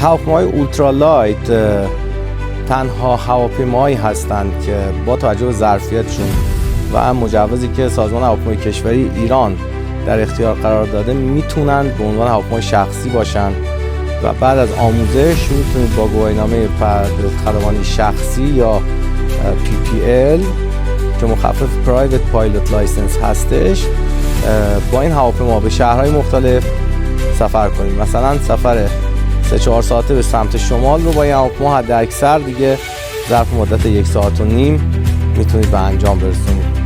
هواپیماهای اولترالایت تنها هواپیمایی هستند که با توجه به ظرفیتشون و مجوزی که سازمان هواپیمای کشوری ایران در اختیار قرار داده میتونن به عنوان هواپیمای شخصی باشن و بعد از آموزش میتونید با گواهینامه خدمانی شخصی یا PPL که مخفف Private Pilot License هستش با این هواپیما به شهرهای مختلف سفر کنید. مثلا سفر 3-4 ساعته به سمت شمال رو با این هواپیما حد اکثر دیگه ظرف مدت 1.5 ساعت میتونید به انجام برسونید.